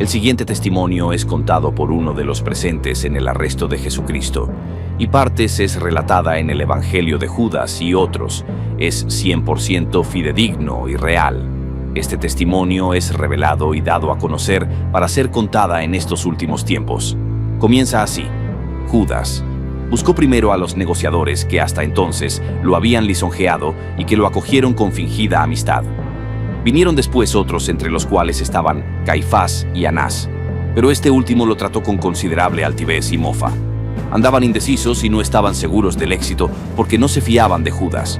El siguiente testimonio es contado por uno de los presentes en el arresto de Jesucristo, y partes es relatada en el Evangelio de Judas y otros. Es 100% fidedigno y real. Este testimonio es revelado y dado a conocer para ser contada en estos últimos tiempos. Comienza así. Judas buscó primero a los negociadores que hasta entonces lo habían lisonjeado y que lo acogieron con fingida amistad. Vinieron después otros, entre los cuales estaban Caifás y Anás, pero este último lo trató con considerable altivez y mofa. Andaban indecisos y no estaban seguros del éxito porque no se fiaban de Judas.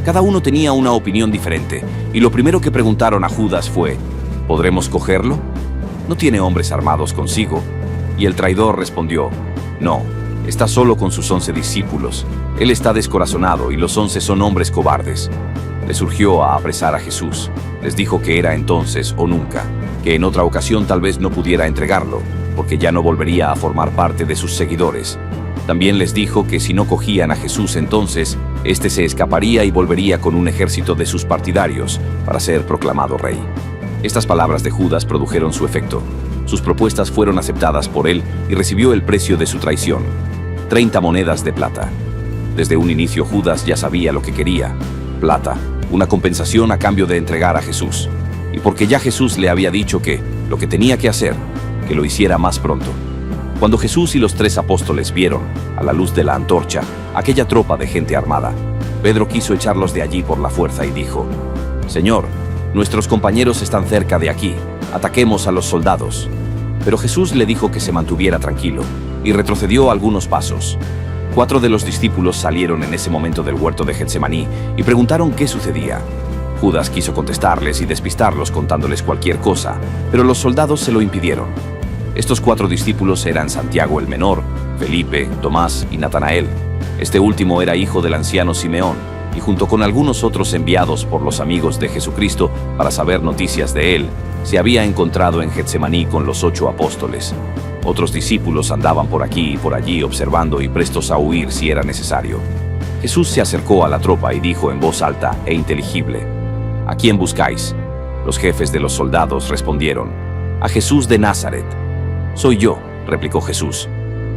Cada uno tenía una opinión diferente, y lo primero que preguntaron a Judas fue: ¿podremos cogerlo? ¿No tiene hombres armados consigo? Y el traidor respondió: no, está solo con sus 11 discípulos. Él está descorazonado y los 11 son hombres cobardes. Le surgió a apresar a Jesús. Les dijo que era entonces o nunca, que en otra ocasión tal vez no pudiera entregarlo, porque ya no volvería a formar parte de sus seguidores. También les dijo que si no cogían a Jesús entonces, éste se escaparía y volvería con un ejército de sus partidarios para ser proclamado rey. Estas palabras de Judas produjeron su efecto. Sus propuestas fueron aceptadas por él y recibió el precio de su traición: 30 monedas de plata. Desde un inicio Judas ya sabía lo que quería: plata, una compensación a cambio de entregar a Jesús. Y porque ya Jesús le había dicho que lo que tenía que hacer, que lo hiciera más pronto. Cuando Jesús y los 3 apóstoles vieron, a la luz de la antorcha, aquella tropa de gente armada, Pedro quiso echarlos de allí por la fuerza y dijo: Señor, nuestros compañeros están cerca de aquí, ataquemos a los soldados. Pero Jesús le dijo que se mantuviera tranquilo, y retrocedió algunos pasos. 4 de los discípulos salieron en ese momento del huerto de Getsemaní y preguntaron qué sucedía. Judas quiso contestarles y despistarlos contándoles cualquier cosa, pero los soldados se lo impidieron. Estos 4 discípulos eran Santiago el menor, Felipe, Tomás y Natanael. Este último era hijo del anciano Simeón, y junto con algunos otros enviados por los amigos de Jesucristo para saber noticias de él, se había encontrado en Getsemaní con los 8 apóstoles. Otros discípulos andaban por aquí y por allí observando y prestos a huir si era necesario. Jesús se acercó a la tropa y dijo en voz alta e inteligible: ¿A quién buscáis? Los jefes de los soldados respondieron: a Jesús de Nazaret. Soy yo, replicó Jesús.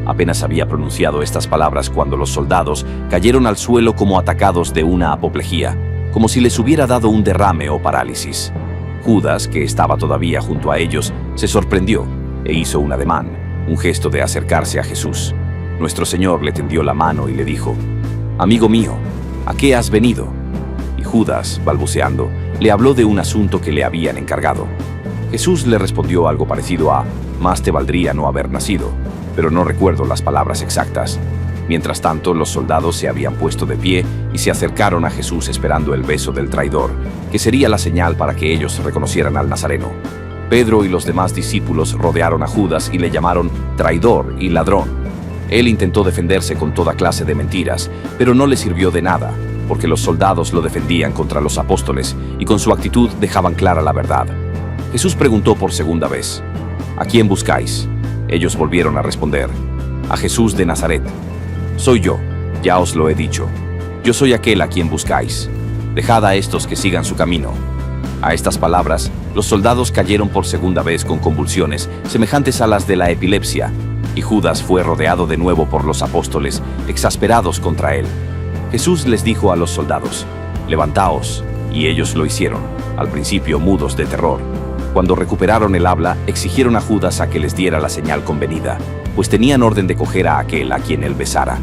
Apenas había pronunciado estas palabras cuando los soldados cayeron al suelo como atacados de una apoplejía, como si les hubiera dado un derrame o parálisis. Judas, que estaba todavía junto a ellos, se sorprendió e hizo un ademán, un gesto de acercarse a Jesús. Nuestro Señor le tendió la mano y le dijo: Amigo mío, ¿a qué has venido? Y Judas, balbuceando, le habló de un asunto que le habían encargado. Jesús le respondió algo parecido a: más te valdría no haber nacido, pero no recuerdo las palabras exactas. Mientras tanto, los soldados se habían puesto de pie y se acercaron a Jesús esperando el beso del traidor, que sería la señal para que ellos reconocieran al Nazareno. Pedro y los demás discípulos rodearon a Judas y le llamaron traidor y ladrón. Él intentó defenderse con toda clase de mentiras, pero no le sirvió de nada, porque los soldados lo defendían contra los apóstoles y con su actitud dejaban clara la verdad. Jesús preguntó por segunda vez: ¿A quién buscáis? Ellos volvieron a responder: a Jesús de Nazaret. Soy yo, ya os lo he dicho. Yo soy aquel a quien buscáis. Dejad a estos que sigan su camino. A estas palabras, los soldados cayeron por segunda vez con convulsiones, semejantes a las de la epilepsia, y Judas fue rodeado de nuevo por los apóstoles, exasperados contra él. Jesús les dijo a los soldados: levantaos, y ellos lo hicieron, al principio mudos de terror. Cuando recuperaron el habla, exigieron a Judas a que les diera la señal convenida, pues tenían orden de coger a aquel a quien él besara.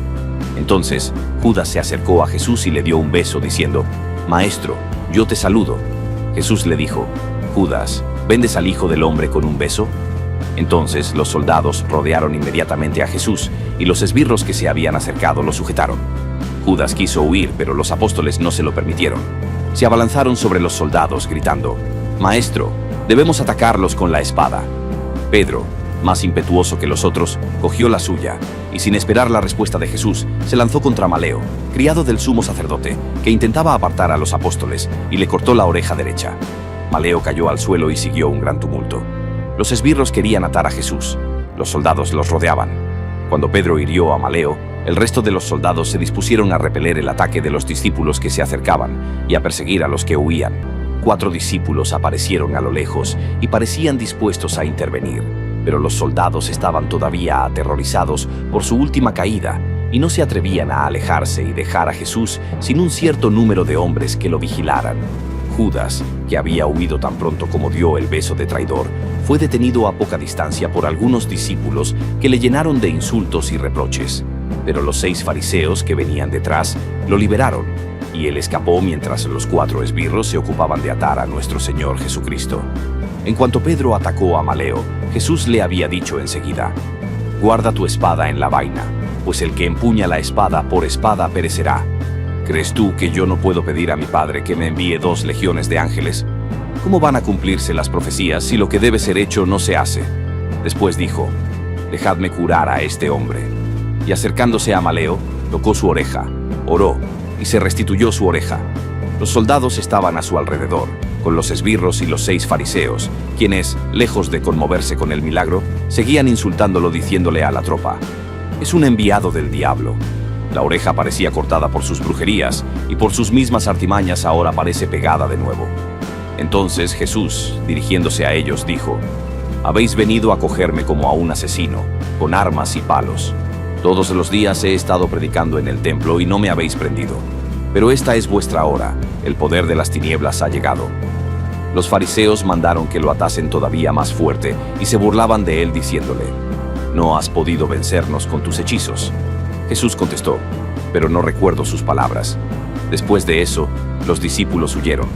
Entonces, Judas se acercó a Jesús y le dio un beso, diciendo: Maestro, yo te saludo. Jesús le dijo: Judas, ¿vendes al Hijo del Hombre con un beso? Entonces los soldados rodearon inmediatamente a Jesús, y los esbirros que se habían acercado lo sujetaron. Judas quiso huir, pero los apóstoles no se lo permitieron. Se abalanzaron sobre los soldados, gritando: Maestro, debemos atacarlos con la espada. Pedro, más impetuoso que los otros, cogió la suya, y sin esperar la respuesta de Jesús, se lanzó contra Maleo, criado del sumo sacerdote, que intentaba apartar a los apóstoles, y le cortó la oreja derecha. Maleo cayó al suelo y siguió un gran tumulto. Los esbirros querían atar a Jesús. Los soldados los rodeaban. Cuando Pedro hirió a Maleo, el resto de los soldados se dispusieron a repeler el ataque de los discípulos que se acercaban y a perseguir a los que huían. 4 discípulos aparecieron a lo lejos y parecían dispuestos a intervenir, pero los soldados estaban todavía aterrorizados por su última caída y no se atrevían a alejarse y dejar a Jesús sin un cierto número de hombres que lo vigilaran. Judas, que había huido tan pronto como dio el beso de traidor, fue detenido a poca distancia por algunos discípulos que le llenaron de insultos y reproches. Pero los 6 fariseos que venían detrás lo liberaron, y él escapó mientras los 4 esbirros se ocupaban de atar a nuestro Señor Jesucristo. En cuanto Pedro atacó a Maleo, Jesús le había dicho enseguida: «Guarda tu espada en la vaina, pues el que empuña la espada por espada perecerá. ¿Crees tú que yo no puedo pedir a mi Padre que me envíe 2 legiones de ángeles? ¿Cómo van a cumplirse las profecías si lo que debe ser hecho no se hace?». Después dijo: «Dejadme curar a este hombre». Y acercándose a Maleo, tocó su oreja, oró, y se restituyó su oreja. Los soldados estaban a su alrededor, con los esbirros y los 6 fariseos, quienes, lejos de conmoverse con el milagro, seguían insultándolo diciéndole a la tropa: «Es un enviado del diablo». La oreja parecía cortada por sus brujerías, y por sus mismas artimañas ahora parece pegada de nuevo. Entonces Jesús, dirigiéndose a ellos, dijo: «Habéis venido a cogerme como a un asesino, con armas y palos. Todos los días he estado predicando en el templo y no me habéis prendido. Pero esta es vuestra hora, el poder de las tinieblas ha llegado». Los fariseos mandaron que lo atasen todavía más fuerte y se burlaban de él diciéndole: «No has podido vencernos con tus hechizos». Jesús contestó: «Pero no recuerdo sus palabras». Después de eso, los discípulos huyeron.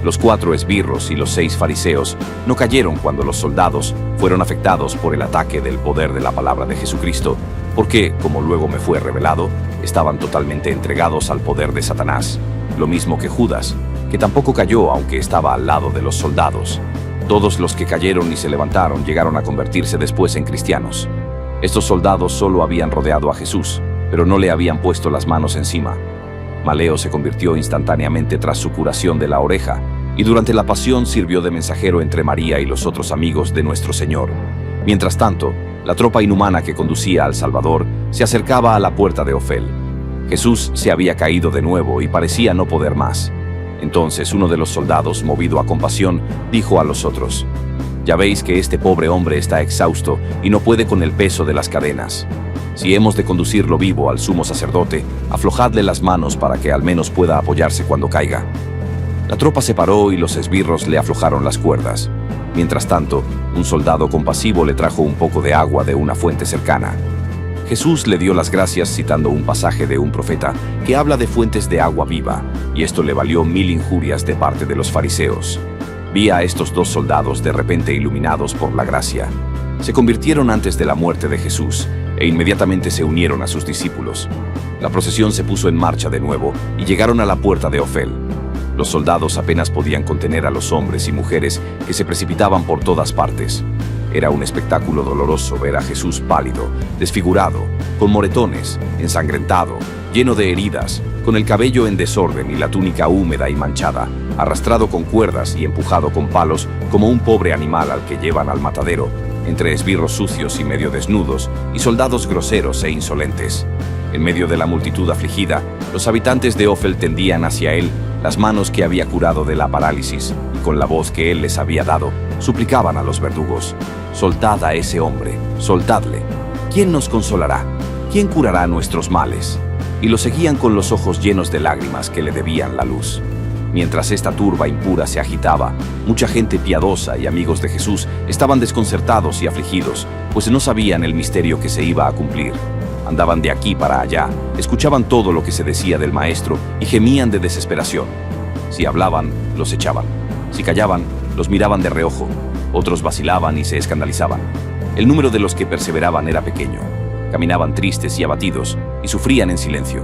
Los 4 esbirros y los 6 fariseos no cayeron cuando los soldados fueron afectados por el ataque del poder de la palabra de Jesucristo, porque, como luego me fue revelado, estaban totalmente entregados al poder de Satanás, lo mismo que Judas, que tampoco cayó aunque estaba al lado de los soldados. Todos los que cayeron y se levantaron llegaron a convertirse después en cristianos. Estos soldados solo habían rodeado a Jesús, pero no le habían puesto las manos encima. Maleo se convirtió instantáneamente tras su curación de la oreja, y durante la pasión sirvió de mensajero entre María y los otros amigos de nuestro Señor. Mientras tanto, la tropa inhumana que conducía al Salvador se acercaba a la puerta de Ofel. Jesús se había caído de nuevo y parecía no poder más. Entonces uno de los soldados, movido a compasión, dijo a los otros: «Ya veis que este pobre hombre está exhausto y no puede con el peso de las cadenas. Si hemos de conducirlo vivo al sumo sacerdote, aflojadle las manos para que al menos pueda apoyarse cuando caiga». La tropa se paró y los esbirros le aflojaron las cuerdas. Mientras tanto, un soldado compasivo le trajo un poco de agua de una fuente cercana. Jesús le dio las gracias citando un pasaje de un profeta que habla de fuentes de agua viva, y esto le valió 1000 injurias de parte de los fariseos. Vi a estos 2 soldados de repente iluminados por la gracia. Se convirtieron antes de la muerte de Jesús e inmediatamente se unieron a sus discípulos. La procesión se puso en marcha de nuevo y llegaron a la puerta de Ofel. Los soldados apenas podían contener a los hombres y mujeres que se precipitaban por todas partes. Era un espectáculo doloroso ver a Jesús pálido, desfigurado, con moretones, ensangrentado, lleno de heridas, con el cabello en desorden y la túnica húmeda y manchada, arrastrado con cuerdas y empujado con palos como un pobre animal al que llevan al matadero, entre esbirros sucios y medio desnudos y soldados groseros e insolentes. En medio de la multitud afligida, los habitantes de Ofel tendían hacia él las manos que había curado de la parálisis, y con la voz que él les había dado, suplicaban a los verdugos: «Soltad a ese hombre, soltadle. ¿Quién nos consolará? ¿Quién curará nuestros males?». Y lo seguían con los ojos llenos de lágrimas que le debían la luz. Mientras esta turba impura se agitaba, mucha gente piadosa y amigos de Jesús estaban desconcertados y afligidos, pues no sabían el misterio que se iba a cumplir. Andaban de aquí para allá, escuchaban todo lo que se decía del Maestro y gemían de desesperación. Si hablaban, los echaban. Si callaban, los miraban de reojo. Otros vacilaban y se escandalizaban. El número de los que perseveraban era pequeño. Caminaban tristes y abatidos y sufrían en silencio.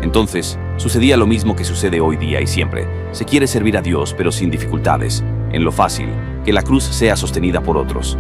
Entonces, sucedía lo mismo que sucede hoy día y siempre. Se quiere servir a Dios, pero sin dificultades, en lo fácil, que la cruz sea sostenida por otros.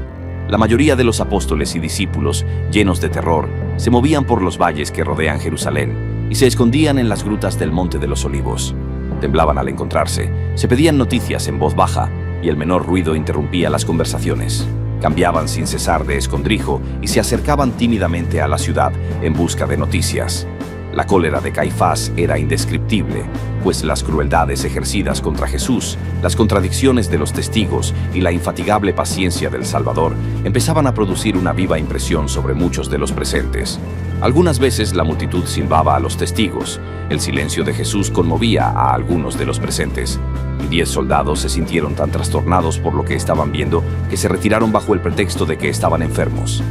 La mayoría de los apóstoles y discípulos, llenos de terror, se movían por los valles que rodean Jerusalén y se escondían en las grutas del Monte de los Olivos. Temblaban al encontrarse, se pedían noticias en voz baja y el menor ruido interrumpía las conversaciones. Cambiaban sin cesar de escondrijo y se acercaban tímidamente a la ciudad en busca de noticias. La cólera de Caifás era indescriptible, pues las crueldades ejercidas contra Jesús, las contradicciones de los testigos y la infatigable paciencia del Salvador empezaban a producir una viva impresión sobre muchos de los presentes. Algunas veces la multitud silbaba a los testigos, el silencio de Jesús conmovía a algunos de los presentes, y 10 soldados se sintieron tan trastornados por lo que estaban viendo que se retiraron bajo el pretexto de que estaban enfermos.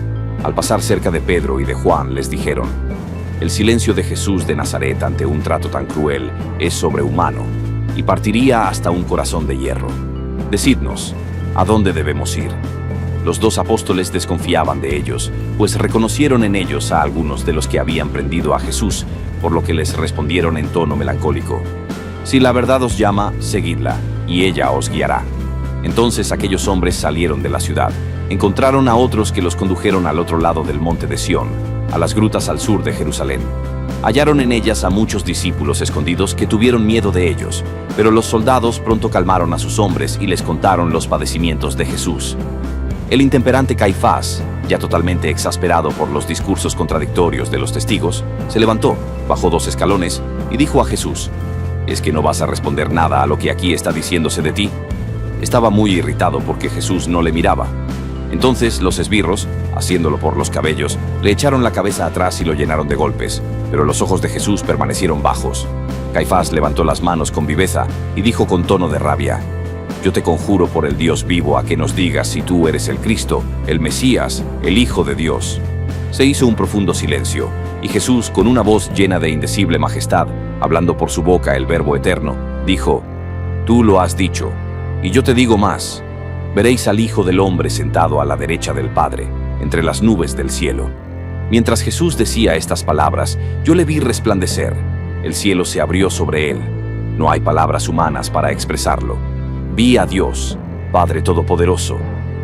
Al pasar cerca de Pedro y de Juan les dijeron: el silencio de Jesús de Nazaret ante un trato tan cruel es sobrehumano y partiría hasta un corazón de hierro. Decidnos, ¿a dónde debemos ir? Los 2 apóstoles desconfiaban de ellos, pues reconocieron en ellos a algunos de los que habían prendido a Jesús, por lo que les respondieron en tono melancólico: si la verdad os llama, seguidla, y ella os guiará. Entonces aquellos hombres salieron de la ciudad, encontraron a otros que los condujeron al otro lado del monte de Sión, a las grutas al sur de Jerusalén. Hallaron en ellas a muchos discípulos escondidos que tuvieron miedo de ellos, pero los soldados pronto calmaron a sus hombres y les contaron los padecimientos de Jesús. El intemperante Caifás, ya totalmente exasperado por los discursos contradictorios de los testigos, se levantó, bajó 2 escalones y dijo a Jesús: ¿es que no vas a responder nada a lo que aquí está diciéndose de ti? Estaba muy irritado porque Jesús no le miraba. Entonces los esbirros, haciéndolo por los cabellos, le echaron la cabeza atrás y lo llenaron de golpes, pero los ojos de Jesús permanecieron bajos. Caifás levantó las manos con viveza y dijo con tono de rabia: yo te conjuro por el Dios vivo a que nos digas si tú eres el Cristo, el Mesías, el Hijo de Dios. Se hizo un profundo silencio, y Jesús, con una voz llena de indecible majestad, hablando por su boca el Verbo eterno, dijo: tú lo has dicho, y yo te digo más. Veréis al Hijo del Hombre sentado a la derecha del Padre, entre las nubes del cielo. Mientras Jesús decía estas palabras, yo le vi resplandecer. El cielo se abrió sobre él. No hay palabras humanas para expresarlo. Vi a Dios, Padre Todopoderoso.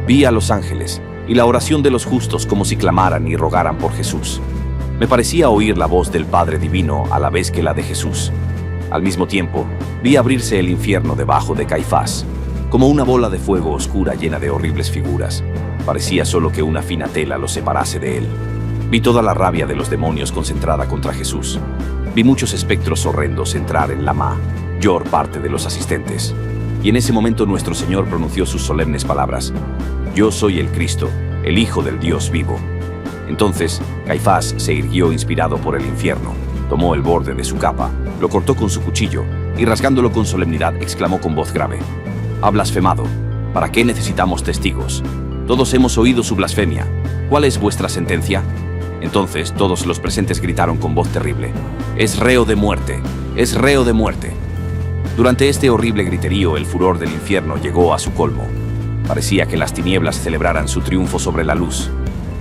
Vi a los ángeles y la oración de los justos como si clamaran y rogaran por Jesús. Me parecía oír la voz del Padre Divino a la vez que la de Jesús. Al mismo tiempo, vi abrirse el infierno debajo de Caifás, como una bola de fuego oscura llena de horribles figuras. Parecía solo que una fina tela lo separase de él. Vi toda la rabia de los demonios concentrada contra Jesús. Vi muchos espectros horrendos entrar en la mayor parte de los asistentes. Y en ese momento nuestro Señor pronunció sus solemnes palabras: yo soy el Cristo, el Hijo del Dios vivo. Entonces Caifás se irguió inspirado por el infierno, tomó el borde de su capa, lo cortó con su cuchillo y rasgándolo con solemnidad exclamó con voz grave: ha blasfemado. ¿Para qué necesitamos testigos? Todos hemos oído su blasfemia. ¿Cuál es vuestra sentencia? Entonces todos los presentes gritaron con voz terrible: es reo de muerte, es reo de muerte. Durante este horrible griterío el furor del infierno llegó a su colmo. Parecía que las tinieblas celebraran su triunfo sobre la luz.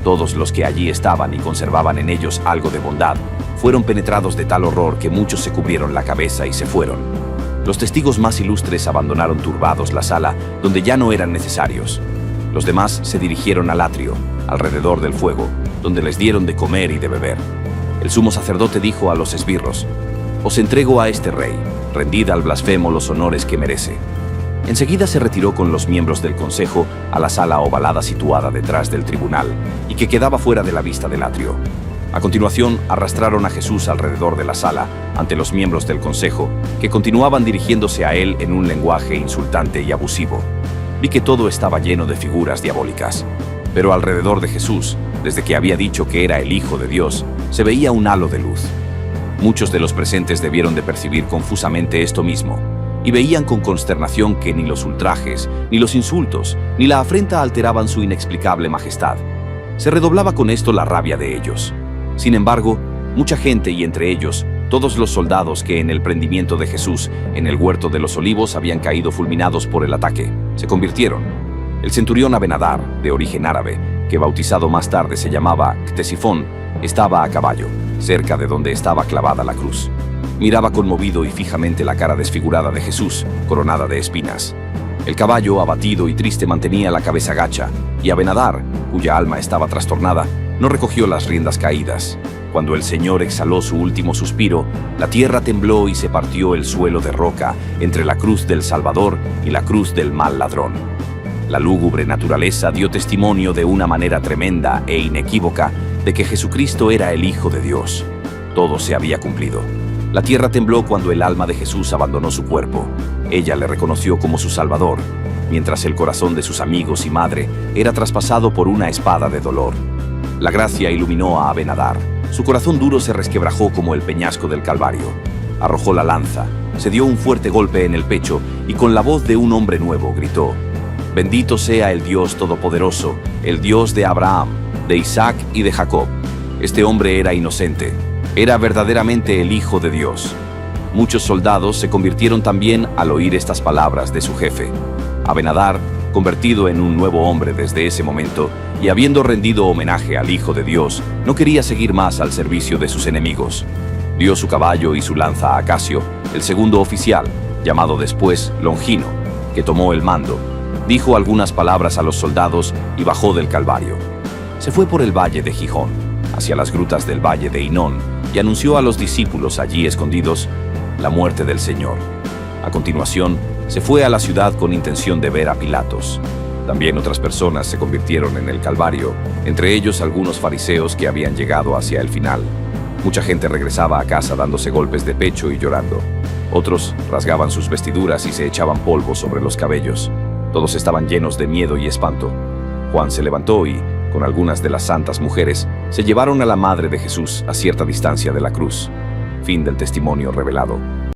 Todos los que allí estaban y conservaban en ellos algo de bondad fueron penetrados de tal horror que muchos se cubrieron la cabeza y se fueron. Los testigos más ilustres abandonaron turbados la sala, donde ya no eran necesarios. Los demás se dirigieron al atrio, alrededor del fuego, donde les dieron de comer y de beber. El sumo sacerdote dijo a los esbirros: os entrego a este rey, rendid al blasfemo los honores que merece. Enseguida se retiró con los miembros del consejo a la sala ovalada situada detrás del tribunal y que quedaba fuera de la vista del atrio. A continuación, arrastraron a Jesús alrededor de la sala, ante los miembros del consejo, que continuaban dirigiéndose a él en un lenguaje insultante y abusivo. Vi que todo estaba lleno de figuras diabólicas. Pero alrededor de Jesús, desde que había dicho que era el Hijo de Dios, se veía un halo de luz. Muchos de los presentes debieron de percibir confusamente esto mismo, y veían con consternación que ni los ultrajes, ni los insultos, ni la afrenta alteraban su inexplicable majestad. Se redoblaba con esto la rabia de ellos. Sin embargo, mucha gente, y entre ellos todos los soldados que en el prendimiento de Jesús en el huerto de los olivos habían caído fulminados por el ataque, se convirtieron. El centurión Abenadar, de origen árabe, que bautizado más tarde se llamaba Ctesifón, estaba a caballo, cerca de donde estaba clavada la cruz. Miraba conmovido y fijamente la cara desfigurada de Jesús, coronada de espinas. El caballo, abatido y triste, mantenía la cabeza gacha, y Abenadar, cuya alma estaba trastornada, no recogió las riendas caídas. Cuando el Señor exhaló su último suspiro, la tierra tembló y se partió el suelo de roca entre la cruz del Salvador y la cruz del mal ladrón. La lúgubre naturaleza dio testimonio de una manera tremenda e inequívoca de que Jesucristo era el Hijo de Dios. Todo se había cumplido. La tierra tembló cuando el alma de Jesús abandonó su cuerpo. Ella le reconoció como su Salvador, mientras el corazón de sus amigos y madre era traspasado por una espada de dolor. La gracia iluminó a Abenadar. Su corazón duro se resquebrajó como el peñasco del Calvario. Arrojó la lanza, se dio un fuerte golpe en el pecho y con la voz de un hombre nuevo gritó: «Bendito sea el Dios Todopoderoso, el Dios de Abraham, de Isaac y de Jacob». Este hombre era inocente, era verdaderamente el Hijo de Dios. Muchos soldados se convirtieron también al oír estas palabras de su jefe. Abenadar, convertido en un nuevo hombre desde ese momento y habiendo rendido homenaje al Hijo de Dios, no quería seguir más al servicio de sus enemigos. Dio su caballo y su lanza a Casio, el segundo oficial, llamado después Longino, que tomó el mando. Dijo algunas palabras a los soldados y bajó del Calvario. Se fue por el valle de Gijón, hacia las grutas del valle de Hinón, y anunció a los discípulos allí escondidos la muerte del Señor. A continuación, se fue a la ciudad con intención de ver a Pilatos. También otras personas se convirtieron en el Calvario, entre ellos algunos fariseos que habían llegado hacia el final. Mucha gente regresaba a casa dándose golpes de pecho y llorando. Otros rasgaban sus vestiduras y se echaban polvo sobre los cabellos. Todos estaban llenos de miedo y espanto. Juan se levantó y, con algunas de las santas mujeres, se llevaron a la madre de Jesús a cierta distancia de la cruz. Fin del testimonio revelado.